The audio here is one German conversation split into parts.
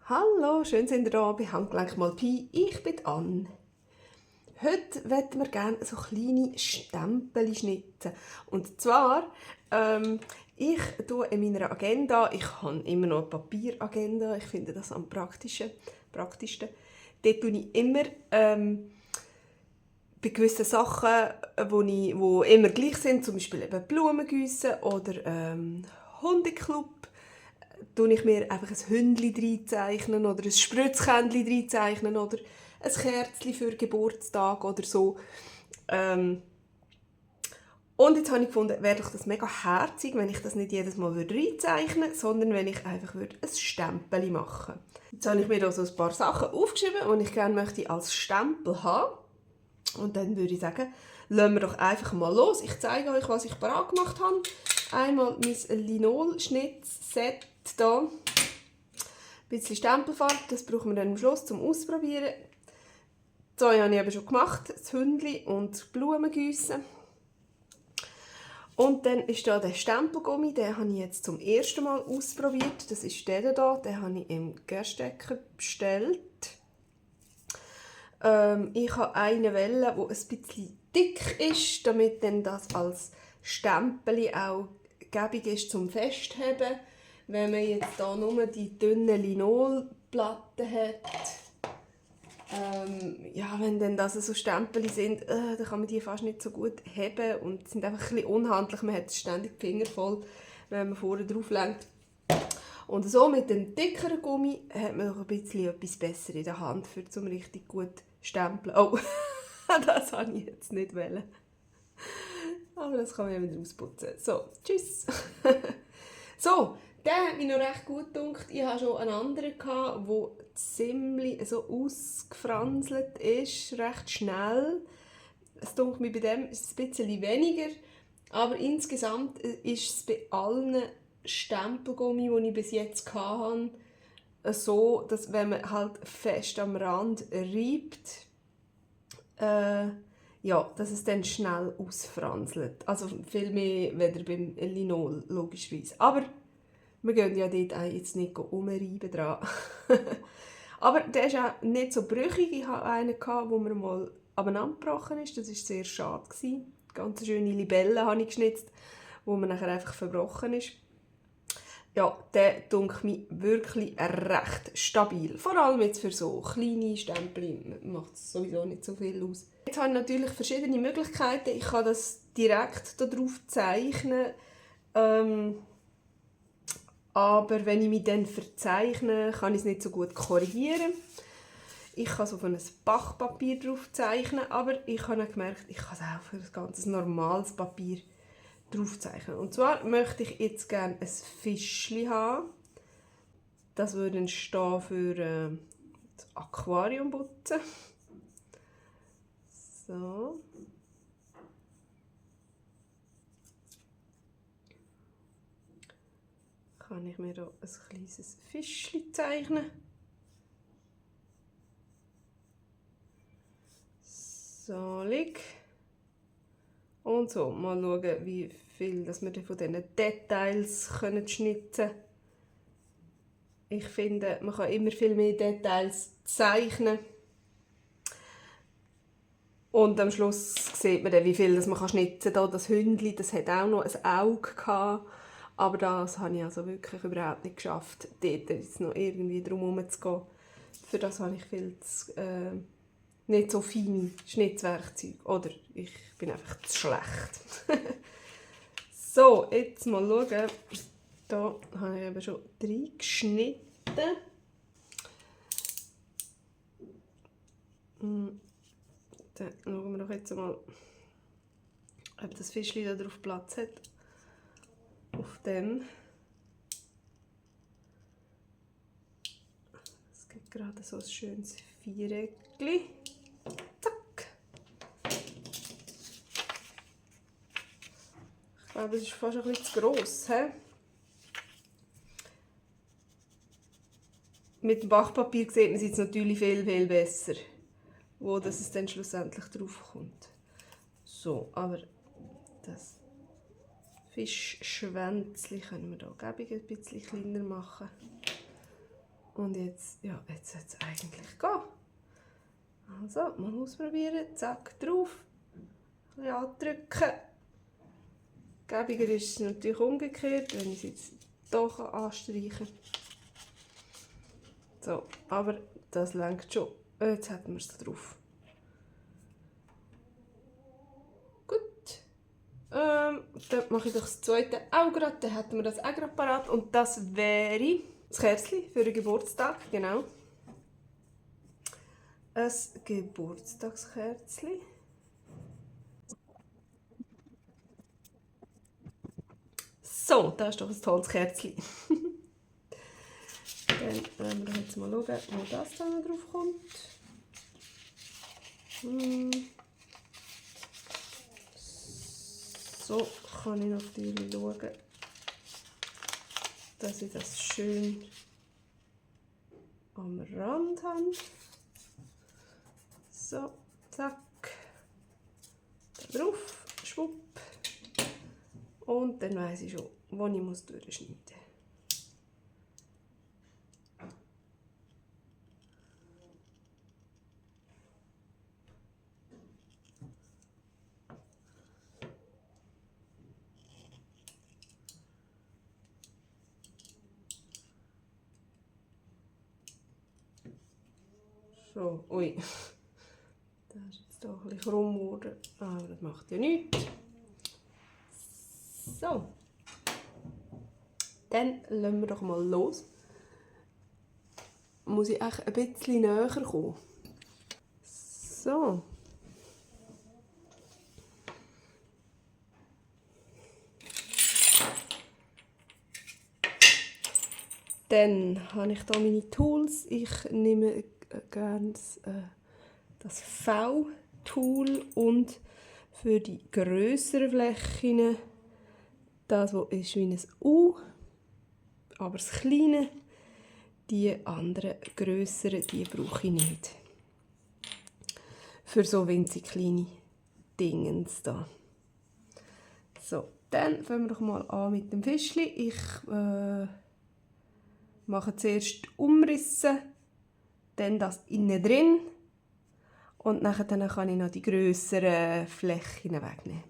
Hallo, schön sind ihr da bei Handgelenk mal Pi. Ich bin Anne. Heute möchten wir gerne so kleine Stempel schnitzen. Und zwar, ich tue in meiner Agenda, ich habe immer noch eine Papieragenda, ich finde das am praktischsten. Dort tue ich immer bei gewissen Sachen, die immer gleich sind, zum Beispiel eben Blumengießen oder Hundeclub, tue ich mir einfach ein Hündchen reinzeichnen oder ein Spritzkännchen reinzeichnen oder ein Kerzchen für Geburtstag oder so. Und jetzt habe ich gefunden, wäre doch das mega herzig, wenn ich das nicht jedes Mal reinzeichnen würde, sondern wenn ich einfach ein Stempel machen würde. Jetzt habe ich mir da so ein paar Sachen aufgeschrieben, die ich gerne möchte als Stempel haben. Und dann würde ich sagen, lassen wir doch einfach mal los. Ich zeige euch, was ich parat gemacht habe. Einmal mein Linolschnittset hier. Ein bisschen Stempelfarbe, das brauchen wir dann am Schluss zum Ausprobieren. So habe ich eben schon gemacht, das Hündchen und das Blumengiessen. Und dann ist da der Stempelgummi, den habe ich jetzt zum ersten Mal ausprobiert. Das ist der hier, den habe ich im Gerstecker bestellt. Ich habe eine Welle, die ein bisschen dick ist, damit dann das als Stempel auch gäbig ist zum Festheben. Wenn man jetzt hier nur die dünnen Linolplatten hat, ja, wenn dann das so Stempel sind, dann kann man die fast nicht so gut heben und sind einfach ein bisschen unhandlich. Man hat ständig die Finger voll, wenn man vorne drauf lenkt. Und so mit dem dickeren Gummi hat man noch ein bisschen etwas besser in der Hand, für zum richtig gut stempeln. Oh, das wollte ich jetzt nicht wollen. Aber das kann man ja wieder ausputzen. So, tschüss. So, der hat mich noch recht gut gedacht. Ich hatte schon einen anderen, der ziemlich so ausgefranselt ist, recht schnell. Es denkt mir, bei dem ist es ein bisschen weniger. Aber insgesamt ist es bei allen Stempelgummi, die ich bis jetzt hatte, so, dass wenn man halt fest am Rand reibt, ja, dass es dann schnell ausfranselt. Also viel mehr weder beim Linol, logischerweise. Aber wir gehen ja dort auch jetzt nicht umreiben dran. Aber der ist auch nicht so brüchig. Ich hatte einen, der mir mal abeinandergebrochen ist. Das war sehr schade. Ganz schöne Libelle habe ich geschnitzt, wo mir nachher einfach verbrochen ist. Ja, der dunkelt mich wirklich recht stabil. Vor allem jetzt für so kleine Stempel macht es sowieso nicht so viel aus. Jetzt habe ich natürlich verschiedene Möglichkeiten. Ich kann das direkt darauf zeichnen. Aber wenn ich mich dann verzeichne, kann ich es nicht so gut korrigieren. Ich kann so auf ein Backpapier drauf zeichnen, aber ich habe gemerkt, ich kann es auch für ein ganz normales Papier drauf zeichnen. Und zwar möchte ich jetzt gerne ein Fischchen haben. Das würde dann stehen für das Aquarium putzen. So. Kann ich mir hier ein kleines Fischchen zeichnen. So, lieg. Und so, mal schauen, wie viel dass wir von diesen Details schnitzen können. Ich finde, man kann immer viel mehr Details zeichnen. Und am Schluss sieht man dann, wie viel man schnitzen kann. Das Hündchen, das hat auch noch ein Auge gehabt. Aber das habe ich also wirklich überhaupt nicht geschafft, dort jetzt noch irgendwie drum herum zu gehen. Für das habe ich viel zu, nicht so feine Schnitzwerkzeuge. Oder ich bin einfach zu schlecht. So, jetzt mal schauen. Da habe ich eben schon 3 geschnitten. Dann schauen wir doch jetzt mal, ob das Fischchen da drauf Platz hat. Auf dem. Es gibt gerade so ein schönes Viereckchen. Zack. Ich glaube, es ist fast ein bisschen zu gross. He? Mit dem Backpapier sieht man es jetzt natürlich viel, viel besser, wo das es dann schlussendlich drauf kommt. So, aber das Fischschwänzchen können wir hier ein bisschen kleiner machen. Und jetzt, ja, jetzt sollte es eigentlich gehen. Also, mal ausprobieren. Zack, drauf. Ein bisschen andrücken. Gäbiger ist es natürlich umgekehrt, wenn ich es jetzt hier anstreichen kann. So, aber das lenkt schon. Jetzt hätten wir es drauf. Gut. Dann mache ich doch das zweite auch gerade. Dann hätten wir das auch gerade parat. Und das wäre das Kerzchen für den Geburtstag. Genau. Ein Geburtstagskerzchen. So, das ist doch ein tolles Kerzchen. Dann werden wir jetzt mal schauen, wo das dann drauf kommt. So kann ich natürlich schauen, dass ich das schön am Rand habe. So, zack. Da drauf, schwupp. Und dann weiss ich schon, wo ich durchschneiden muss. So, ui. Das ist jetzt hier ein bisschen krumm geworden, aber das macht ja nichts. So. Dann lassen wir doch mal los. Muss ich echt ein bisschen näher kommen. So. Dann habe ich hier meine Tools. Ich nehme gerne das V-Tool und für die grösseren Flächen das, was ist wie ein U, aber das kleine, die anderen grösseren, die brauche ich nicht. Für so winzig kleine Dingens da. So, dann fangen wir doch mal an mit dem Fischli. Ich mache zuerst Umrisse, dann das innen drin und nachher dann kann ich noch die grösseren Flächen wegnehmen.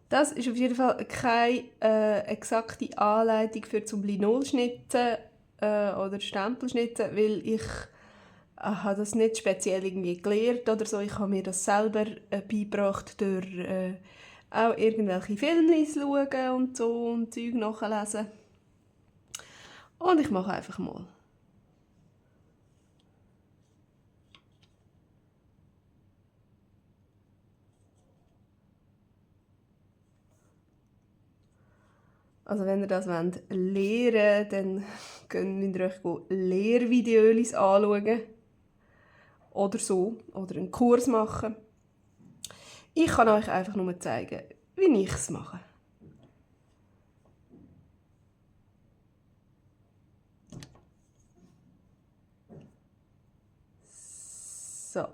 Das ist auf jeden Fall keine exakte Anleitung für zum Linolschnitzen oder Stempelschnitzen, weil ich habe das nicht speziell irgendwie gelernt oder so. Ich habe mir das selber beigebracht durch auch irgendwelche Filme schauen und so und Zeug nachlesen. Und ich mache einfach mal. Also wenn ihr das lernen wollt, dann könnt ihr euch Lehrvideos anschauen. Oder so. Oder einen Kurs machen. Ich kann euch einfach nur zeigen, wie ich es mache. So.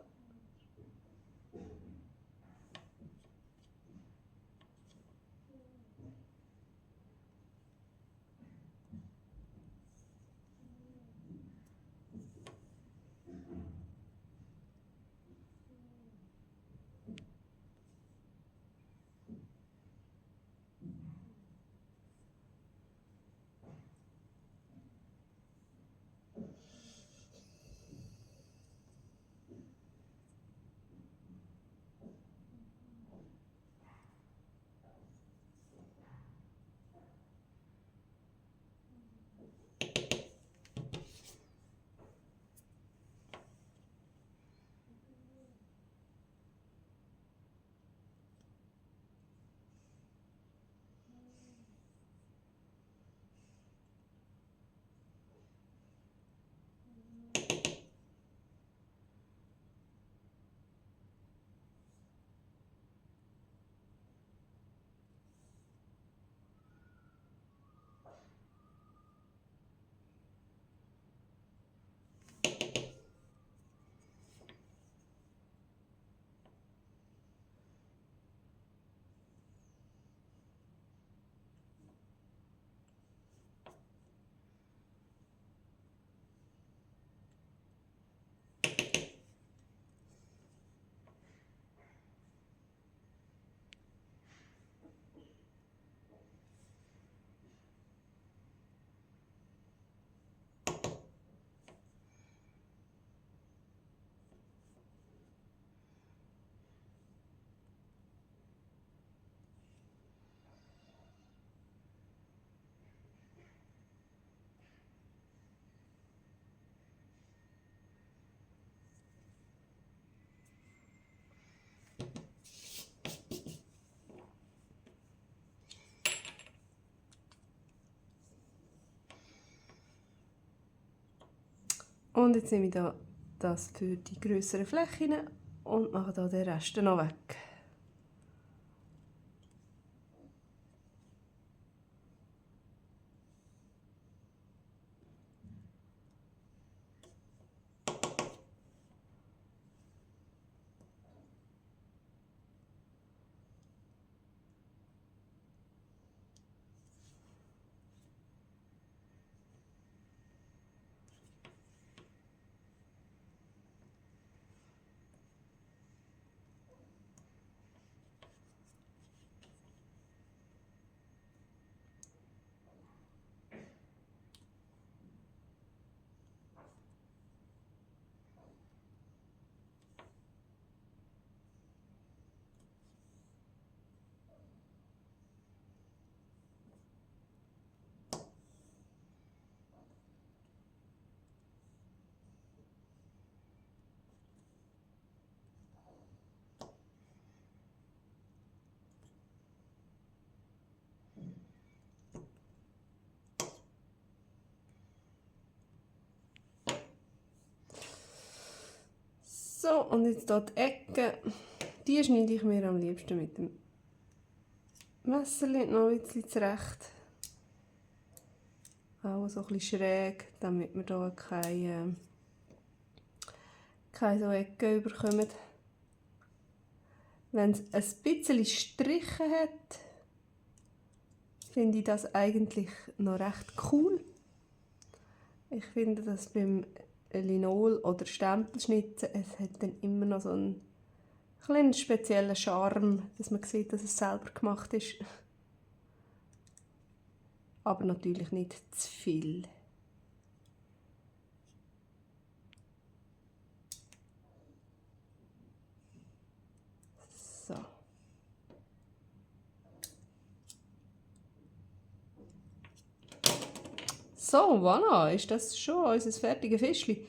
Und jetzt nehme ich da das für die grösseren Flächen und mache da den Rest noch weg. So, und jetzt hier die Ecke, die schneide ich mir am liebsten mit dem Messer noch ein bisschen zurecht. Auch so ein bisschen schräg, damit wir hier keine so Ecken bekommen. Wenn es ein bisschen Striche hat, finde ich das eigentlich noch recht cool. Ich finde, dass beim Linol oder Stempelschnitzen, es hat dann immer noch so einen kleinen speziellen Charme, dass man sieht, dass es selber gemacht ist. Aber natürlich nicht zu viel. So. So, voilà, ist das schon unser fertiges Fischli.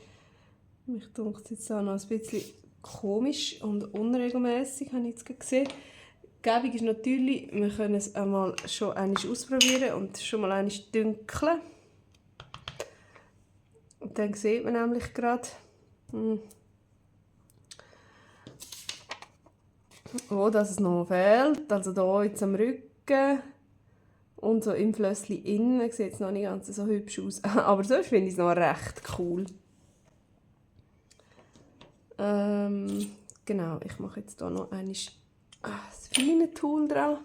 Mich dunkt es jetzt auch noch ein bisschen komisch und unregelmäßig, habe ich jetzt gesehen. Gäbig ist natürlich, wir können es einmal schon einmal ausprobieren und schon mal einmal dünkeln. Und dann sieht man nämlich gerade, wo das noch fehlt. Also hier jetzt am Rücken und so im Flössli innen sieht es noch nicht ganz so hübsch aus. Aber sonst finde ich es noch recht cool. Genau, ich mache jetzt hier noch einmal das feine Tool dran.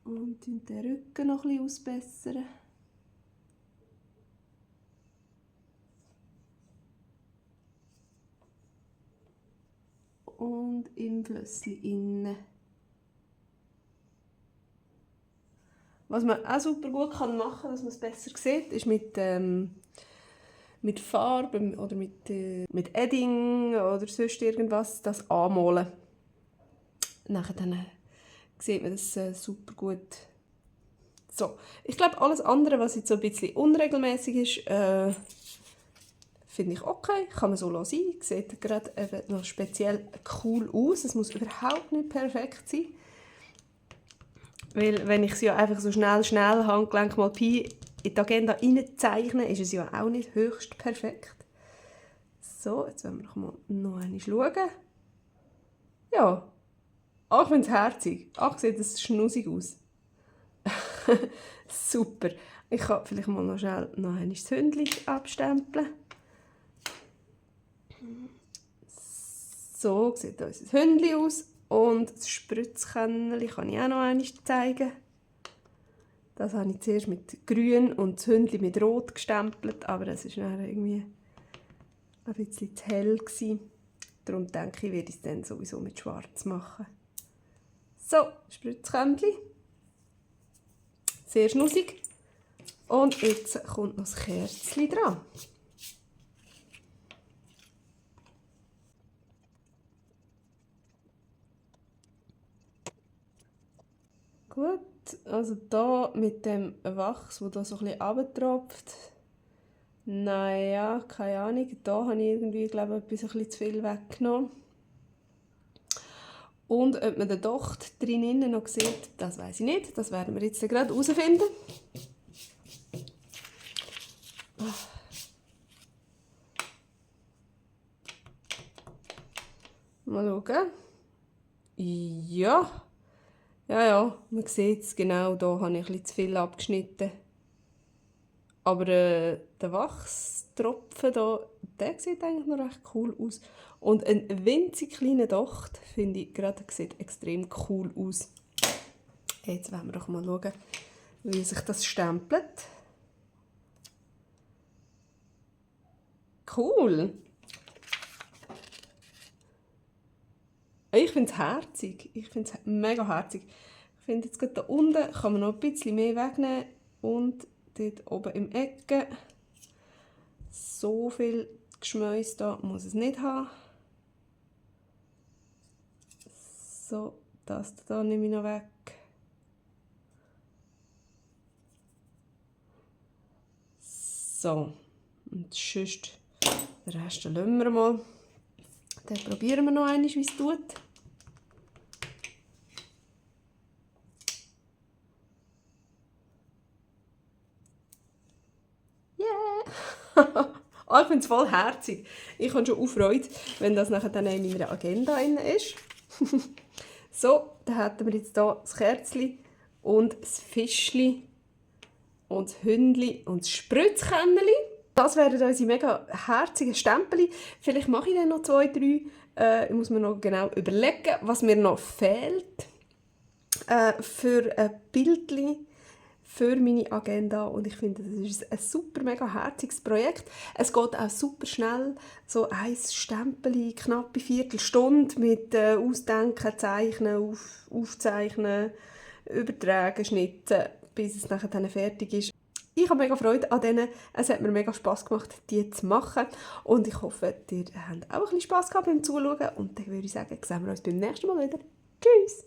Und den Rücken noch ein bisschen ausbessern. Und im Flössli innen. Was man auch super gut machen kann, dass man es besser sieht, ist mit Farbe oder mit Edding oder sonst irgendwas das anmalen. Nachher dann sieht man das super gut. So, ich glaube, alles andere, was jetzt so ein bisschen unregelmäßig ist, finde ich okay, kann man so lassen. Sieht gerade eben noch speziell cool aus. Es muss überhaupt nicht perfekt sein. Weil wenn ich es ja einfach so schnell Handgelenk mal Pi in die Agenda reinzeichne, ist es ja auch nicht höchst perfekt. So, jetzt wollen wir noch einmal schauen. Ja, ich finde es herzig. Sieht es schnussig aus. Super. Ich kann vielleicht mal noch schnell noch einmal das Hündchen abstempeln. So sieht unser Hündchen aus. Und das Spritzkännchen kann ich auch noch einmal zeigen. Das habe ich zuerst mit grün und das Hündchen mit rot gestempelt, aber das war dann irgendwie ein bisschen zu hell gewesen. Darum denke ich, werde ich es dann sowieso mit schwarz machen. So, Spritzkännchen. Sehr schnussig. Und jetzt kommt noch das Kerzchen dran. Gut, also da mit dem Wachs, der da so ein bisschen runtertropft, naja, keine Ahnung, da habe ich irgendwie, glaube ich, etwas ein bisschen zu viel weggenommen. Und ob man den Docht drinnen noch sieht, das weiß ich nicht, das werden wir jetzt gerade herausfinden. Mal schauen. Ja. Ja, man sieht es genau, da habe ich ein bisschen zu viel abgeschnitten. Aber der Wachstropfen hier, der sieht eigentlich noch recht cool aus. Und ein winzig kleiner Docht, finde ich, gerade sieht extrem cool aus. Jetzt wollen wir doch mal schauen, wie sich das stempelt. Cool! Ich finde es herzig. Ich finde es mega herzig. Ich finde jetzt gerade da unten kann man noch ein bisschen mehr wegnehmen. Und dort oben im Ecke. So viel Geschmäus da muss es nicht haben. So, das da nehme ich noch weg. So, und sonst den Rest lassen wir mal. Dann probieren wir noch einmal, wie es tut. Yeah! Oh, ich finde es voll herzig. Ich habe schon Freude, wenn das nachher dann in meiner Agenda ist. So, dann hätten wir jetzt hier das Kerzchen und das Fischchen und das Hündchen und das Spritzkännchen. Das wären unsere mega herzigen Stempel. Vielleicht mache ich dann noch 2, 3. Ich muss mir noch genau überlegen, was mir noch fehlt für ein Bildchen für meine Agenda. Und ich finde, das ist ein super, mega herziges Projekt. Es geht auch super schnell. So ein Stempel, knappe Viertelstunde mit Ausdenken, Zeichnen, Aufzeichnen, Übertragen, Schnitten, bis es nachher dann fertig ist. Ich habe mega Freude an denen. Es hat mir mega Spass gemacht, die zu machen. Und ich hoffe, ihr habt auch ein bisschen Spass gehabt beim Zuschauen. Und dann würde ich sagen, sehen wir uns beim nächsten Mal wieder. Tschüss!